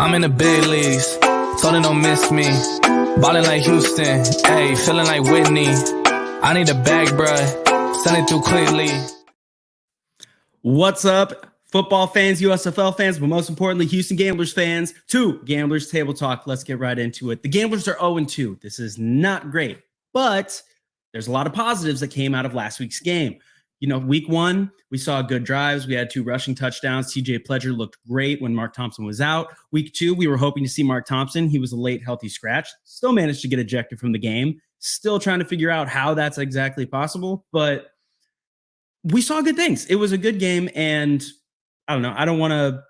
I'm in the big leagues, so they don't miss me. Ballin' like Houston, ayy, feeling like Whitney. I need a bag, bruh, send it through quickly. What's up, football fans, USFL fans, but most importantly, Houston Gamblers fans? To Gamblers Table Talk. Let's get right into it. The Gamblers are 0-2. This is not great, but there's a lot of positives that came out of last week's game. You know, week one, we saw good drives. We had 2 rushing touchdowns. TJ Pledger looked great when Mark Thompson was out. Week 2, we were hoping to see Mark Thompson. He was a late healthy scratch. Still managed to get ejected from the game. Still trying to figure out how that's exactly possible, but we saw good things. It was a good game, and I don't know. I don't want to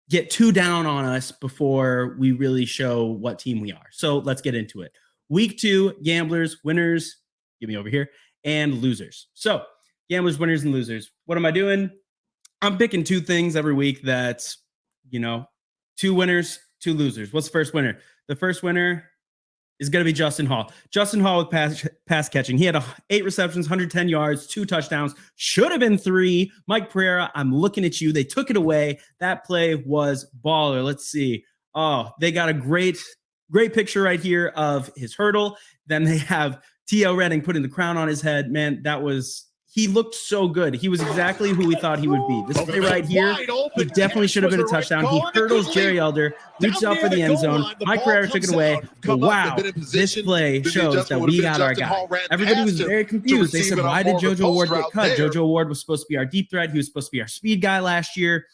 get too down on us before we really show what team we are. So let's get into it. Week 2, gamblers, winners, get me over here, and losers. So gamblers, winners, and losers. What am I doing? I'm picking 2 things every week that's, 2 winners, 2 losers. What's the first winner? The first winner is going to be Justin Hall. Justin Hall with pass catching. He had 8 receptions, 110 yards, 2 touchdowns. Should have been 3. Mike Pereira, I'm looking at you. They took it away. That play was baller. Let's see. Oh, they got a great picture right here of his hurdle. Then they have T.O. Redding putting the crown on his head. Man, he looked so good. He was exactly who we thought he would be. This play right here, he definitely should have been a touchdown. He hurdles Jerry Elder, reached out for the end zone. Mike Pereira took it away. But wow, this play shows that we got our guy. Everybody was very confused. They said, why did JoJo Ward get cut? JoJo Ward was supposed to be our deep threat. He was supposed to be our speed guy last year,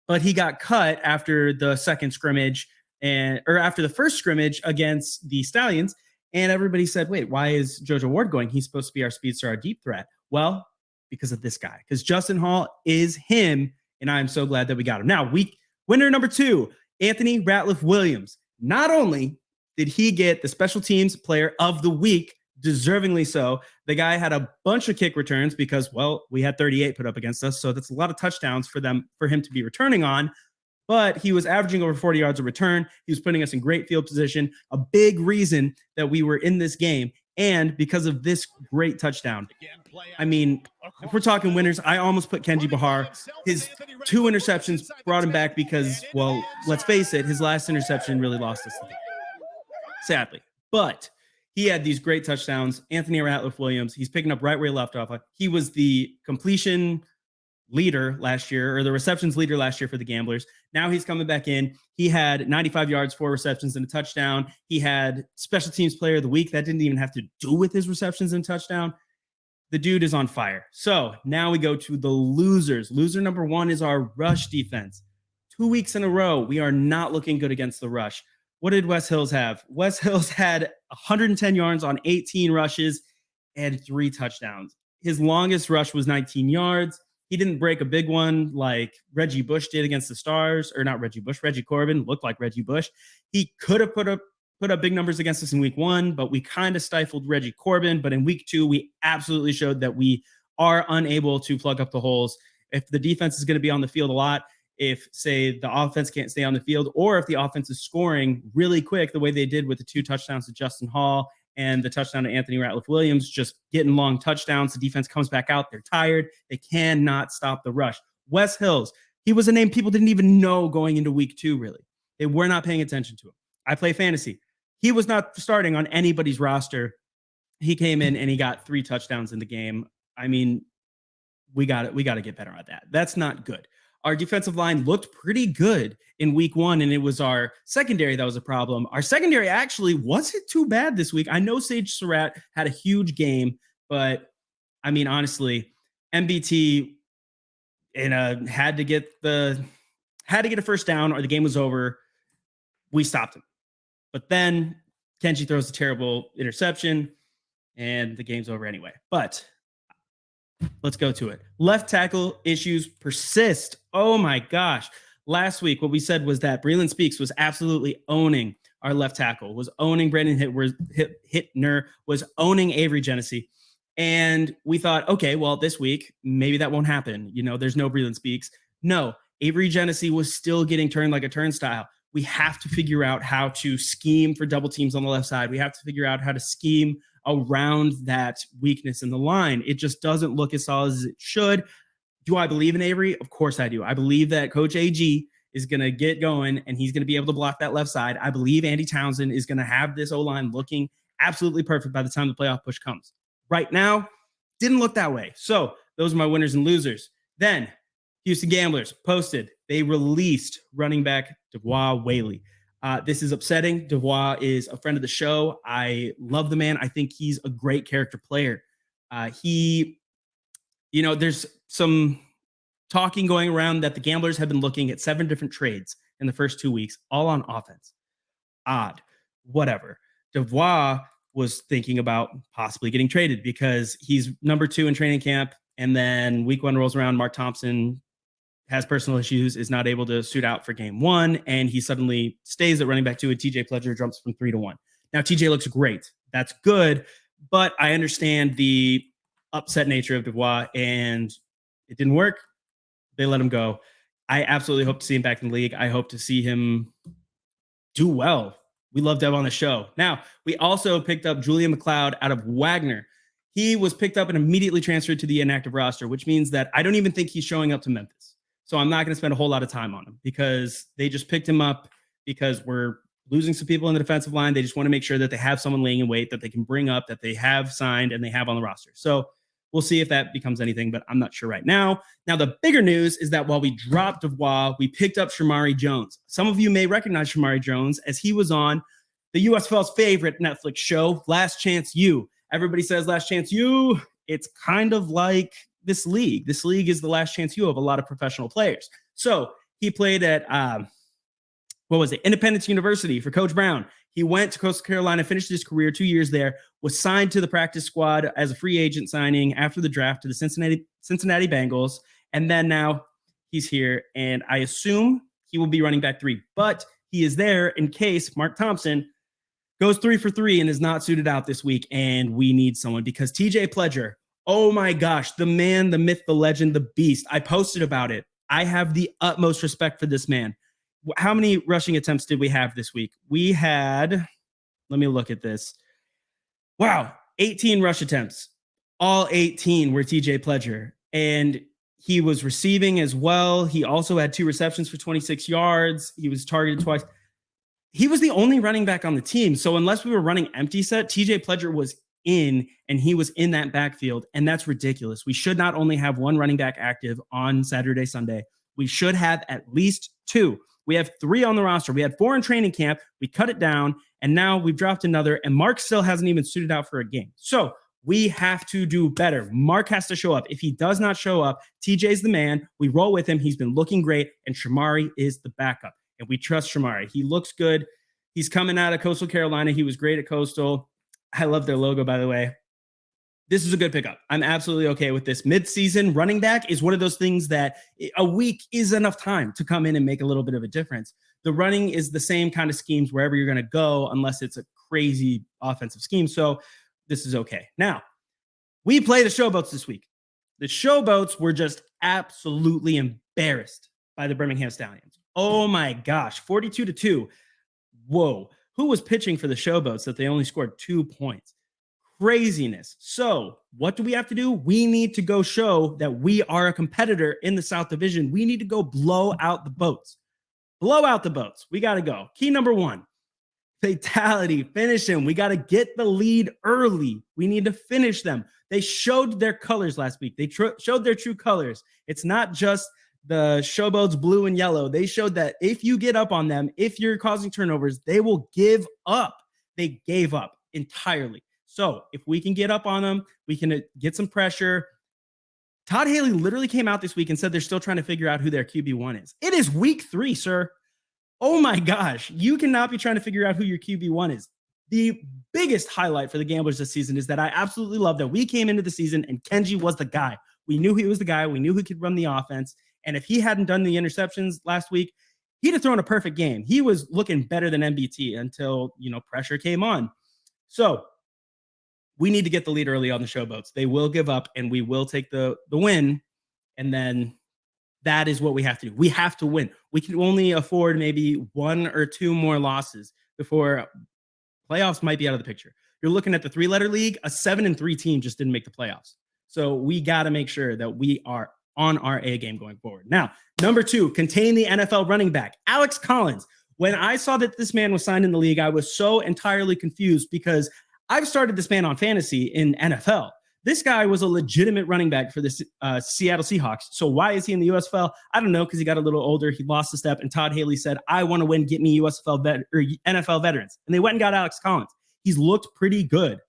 but he got cut after the second scrimmage or after the first scrimmage against the Stallions. And everybody said, wait, why is JoJo Ward going? He's supposed to be our speedster, our deep threat. Well, because of this guy, because Justin Hall is him, and I am so glad that we got him. Now, winner number 2, Anthony Ratliff Williams. Not only did he get the special teams player of the week, deservingly so, the guy had a bunch of kick returns because, well, we had 38 put up against us, so that's a lot of touchdowns for him to be returning on. But he was averaging over 40 yards a return. He was putting us in great field position, a big reason that we were in this game. And because of this great touchdown, I mean, if we're talking winners, I almost put Kenji Bahar. His 2 interceptions brought him back because, well, let's face it, his last interception really lost us the game, sadly. But he had these great touchdowns. Anthony Ratliff Williams, he's picking up right where he left off. He was the completion leader last year, or the receptions leader last year for the Gamblers. Now he's coming back in. He had 95 yards, 4 receptions, and a touchdown. He had special teams player of the week. That didn't even have to do with his receptions and touchdown. The dude is on fire. So now we go to the losers. Loser number 1 is our rush defense. 2 weeks in a row, we are not looking good against the rush. What did Wes Hills have? Wes Hills had 110 yards on 18 rushes and 3 touchdowns. His longest rush was 19 yards. He didn't break a big one like Reggie Bush did against the Stars, or not Reggie Bush. Reggie Corbin looked like Reggie Bush. He could have put up big numbers against us in week 1, but we kind of stifled Reggie Corbin. But in week 2, we absolutely showed that we are unable to plug up the holes. If the defense is going to be on the field a lot, if, say, the offense can't stay on the field, or if the offense is scoring really quick, the way they did with the 2 touchdowns to Justin Hall and the touchdown to Anthony Ratliff Williams, just getting long touchdowns. The defense comes back out. They're tired. They cannot stop the rush. Wes Hills, he was a name people didn't even know going into week 2, really. They were not paying attention to him. I play fantasy. He was not starting on anybody's roster. He came in and he got 3 touchdowns in the game. I mean, we got to get better at that. That's not good. Our defensive line looked pretty good in week 1, and it was our secondary that was a problem. Our secondary actually wasn't too bad this week. I know Sage Surratt had a huge game, but I mean, honestly, MBT had to get a first down or the game was over. We stopped him. But then Kenji throws a terrible interception, and the game's over anyway. But let's go to it. Left tackle issues persist. Oh, my gosh. Last week, what we said was that Breland Speaks was absolutely owning our left tackle, was owning Brandon Hittner, was owning Avery Genesee. And we thought, okay, well, this week, maybe that won't happen. There's no Breland Speaks. No, Avery Genesee was still getting turned like a turnstile. We have to figure out how to scheme for double teams on the left side. We have to figure out how to scheme around that weakness in the line. It just doesn't look as solid as it should. Do I believe in Avery? Of course I do. I believe that Coach AG is going to get going, and he's going to be able to block that left side. I believe Andy Townsend is going to have this O-line looking absolutely perfect by the time the playoff push comes. Right now, didn't look that way. So those are my winners and losers. Then Houston Gamblers posted, they released running back Devois Whaley. This is upsetting. Devois is a friend of the show. I love the man. I think he's a great character player. There's some talking going around that the Gamblers have been looking at 7 different trades in the first 2 weeks, all on offense. Odd, whatever. Devois was thinking about possibly getting traded because he's number 2 in training camp. And then week 1 rolls around, Mark Thompson has personal issues, is not able to suit out for game 1, and he suddenly stays at running back 2, and TJ Pledger jumps from 3 to 1. Now, TJ looks great. That's good, but I understand the upset nature of Devois, and it didn't work. They let him go. I absolutely hope to see him back in the league. I hope to see him do well. We love Dev on the show. Now, we also picked up Julian McLeod out of Wagner. He was picked up and immediately transferred to the inactive roster, which means that I don't even think he's showing up to Memphis. So I'm not going to spend a whole lot of time on him because they just picked him up because we're losing some people in the defensive line. They just want to make sure that they have someone laying in wait that they can bring up, that they have signed and they have on the roster. So we'll see if that becomes anything, but I'm not sure right now. Now, the bigger news is that while we dropped Devois, we picked up Shamari Jones. Some of you may recognize Shamari Jones as he was on the USFL's favorite Netflix show, Last Chance U. Everybody says Last Chance U. It's kind of like this league. This league is the last chance U of a lot of professional players. So he played at, Independence University for Coach Brown. He went to Coastal Carolina, finished his career 2 years there, was signed to the practice squad as a free agent signing after the draft to the Cincinnati Bengals. And then now he's here, and I assume he will be running back 3. But he is there in case Mark Thompson goes 3 for 3 and is not suited out this week, and we need someone because TJ Pledger, oh my gosh, the man, the myth, the legend, the beast. I posted about it. I have the utmost respect for this man. How many rushing attempts did we have this week? We had, let me look at this. Wow, 18 rush attempts. All 18 were TJ Pledger. And he was receiving as well. He also had 2 receptions for 26 yards. He was targeted twice. He was the only running back on the team. So unless we were running empty set, TJ Pledger was in, and he was in that backfield, and that's ridiculous. We should not only have 1 running back active on Saturday, Sunday. We should have at least 2. We have 3 on the roster. We had 4 in training camp. We cut it down, and now we've dropped another, and Mark still hasn't even suited out for a game. So we have to do better. Mark has to show up. If he does not show up, TJ's the man. We roll with him. He's been looking great, and Shamari is the backup, and we trust Shamari. He looks good. He's coming out of Coastal Carolina. He was great at Coastal. I love their logo, by the way. This is a good pickup. I'm absolutely okay with this. Mid-season running back is one of those things that a week is enough time to come in and make a little bit of a difference. The running is the same kind of schemes wherever you're going to go, unless it's a crazy offensive scheme. So this is okay. Now, we play the Showboats this week. The Showboats were just absolutely embarrassed by the Birmingham Stallions. Oh my gosh, 42-2. Whoa. Who was pitching for the Showboats that they only scored 2 points? Craziness. So what do we have to do? We need to go show that we are a competitor in the South Division. We need to go blow out the boats. Blow out the boats. We got to go. Key number 1, fatality. Finish him. We got to get the lead early. We need to finish them. They showed their colors last week. They showed their true colors. It's not just the Showboats blue and yellow. They showed that if you get up on them, if you're causing turnovers, they will give up. They gave up entirely. So if we can get up on them, we can get some pressure. Todd Haley literally came out this week and said they're still trying to figure out who their QB1 is. It is week 3, sir. Oh my gosh. You cannot be trying to figure out who your QB1 is. The biggest highlight for the Gamblers this season is that I absolutely love that we came into the season and Kenji was the guy. We knew he was the guy. We knew he could run the offense. And if he hadn't done the interceptions last week, he'd have thrown a perfect game. He was looking better than MBT until, pressure came on. So we need to get the lead early on the Showboats. They will give up, and we will take the win. And then that is what we have to do. We have to win. We can only afford maybe 1 or 2 more losses before playoffs might be out of the picture. You're looking at the 3-letter league. A 7-3 team just didn't make the playoffs. So we got to make sure that we are on our A game going forward. Now, number 2, contain the NFL running back, Alex Collins. When I saw that this man was signed in the league, I was so entirely confused because I've started this man on fantasy in NFL. This guy was a legitimate running back for the Seattle Seahawks. So why is he in the USFL? I don't know, because he got a little older. He lost a step, and Todd Haley said, I want to win, get me USFL or NFL veterans. And they went and got Alex Collins. He's looked pretty good,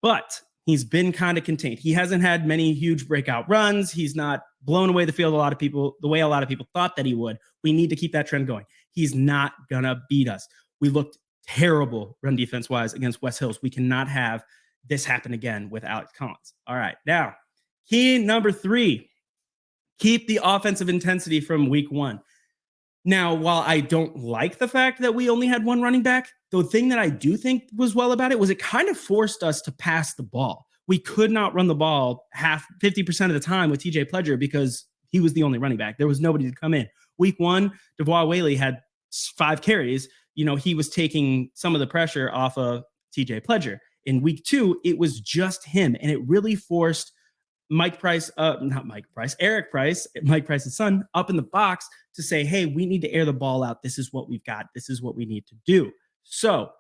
but he's been kind of contained. He hasn't had many huge breakout runs. He's not blown away the field the way a lot of people thought that he would. We need to keep that trend going. He's not going to beat us. We looked terrible run defense-wise against West Hills. We cannot have this happen again with Alex Collins. All right. Now, key number 3, keep the offensive intensity from week 1. Now, while I don't like the fact that we only had one running back, the thing that I do think was well about it was it kind of forced us to pass the ball. We could not run the ball 50% of the time with TJ Pledger because he was the only running back. There was nobody to come in. Week 1, Devois Whaley had 5 carries. He was taking some of the pressure off of TJ Pledger. In week 2, it was just him, and it really forced Eric Price, Mike Price's son, up in the box to say, hey, we need to air the ball out. This is what we've got. This is what we need to do. So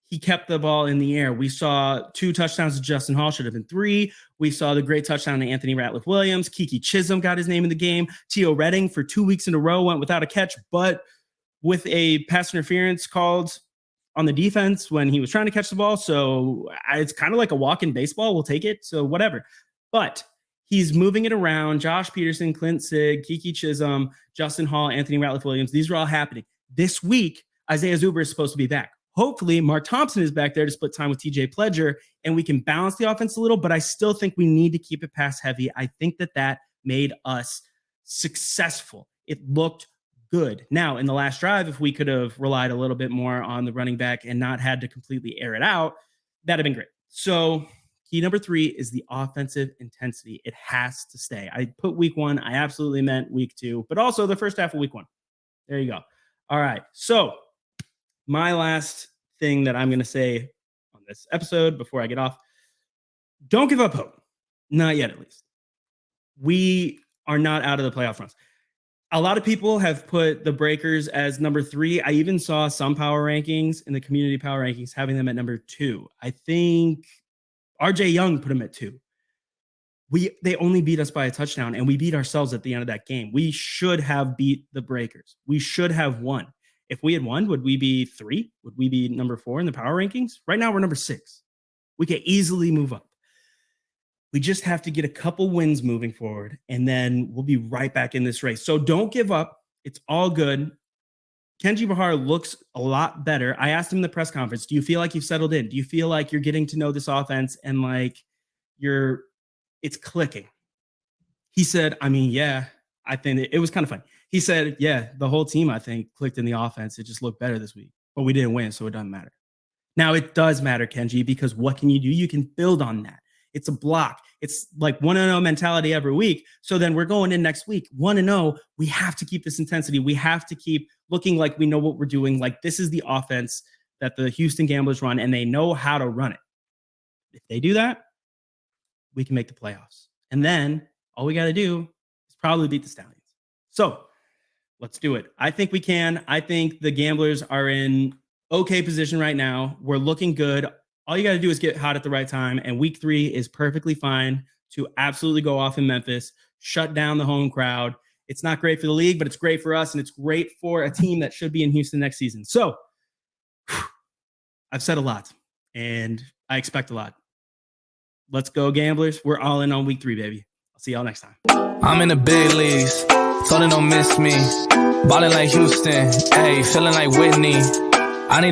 he kept the ball in the air. We saw 2 touchdowns to Justin Hall, should have been 3. We saw the great touchdown to Anthony Ratliff-Williams. Kiki Chisholm got his name in the game. Tio Redding for 2 weeks in a row went without a catch, but with a pass interference called on the defense when he was trying to catch the ball. So it's kind of like a walk in baseball. We'll take it. So whatever. But he's moving it around. Josh Peterson, Clint Sig, Kiki Chisholm, Justin Hall, Anthony Ratliff-Williams. These are all happening. This week, Isaiah Zuber is supposed to be back. Hopefully, Mark Thompson is back there to split time with TJ Pledger, and we can balance the offense a little, but I still think we need to keep it pass heavy. I think that made us successful. It looked good. Now, in the last drive, if we could have relied a little bit more on the running back and not had to completely air it out, that'd have been great. So key number 3 is the offensive intensity. It has to stay. I put week 1. I absolutely meant week 2, but also the first half of week 1. There you go. All right. So my last thing that I'm going to say on this episode before I get off, don't give up hope. Not yet, at least. We are not out of the playoff runs. A lot of people have put the Breakers as number 3. I even saw some power rankings in the community power rankings having them at number 2. I think RJ Young put them at 2. They only beat us by a touchdown, and we beat ourselves at the end of that game. We should have beat the Breakers. We should have won. If we had won, would we be 3? Would we be number 4 in the power rankings? Right now, we're number 6. We can easily move up. We just have to get a couple wins moving forward, and then we'll be right back in this race. So don't give up. It's all good. Kenji Bahar looks a lot better. I asked him in the press conference, do you feel like you've settled in? Do you feel like you're getting to know this offense and like it's clicking? He said, yeah, I think it was kind of fun. He said, yeah, the whole team, I think, clicked in the offense. It just looked better this week, but we didn't win, so it doesn't matter. Now, it does matter, Kenji, because what can you do? You can build on that. It's a block. It's like 1-0 mentality every week. So then we're going in next week, 1-0. We have to keep this intensity. We have to keep looking like we know what we're doing. Like this is the offense that the Houston Gamblers run, and they know how to run it. If they do that, we can make the playoffs. And then all we got to do is probably beat the Stallions. So let's do it. I think we can. I think the Gamblers are in okay position right now. We're looking good. All you got to do is get hot at the right time. And week 3 is perfectly fine to absolutely go off in Memphis, shut down the home crowd. It's not great for the league, but it's great for us. And it's great for a team that should be in Houston next season. So I've said a lot and I expect a lot. Let's go, Gamblers. We're all in on week 3, baby. I'll see y'all next time. I'm in the big leagues, so they don't miss me. Ballin' like Houston, hey, feeling like Whitney. I need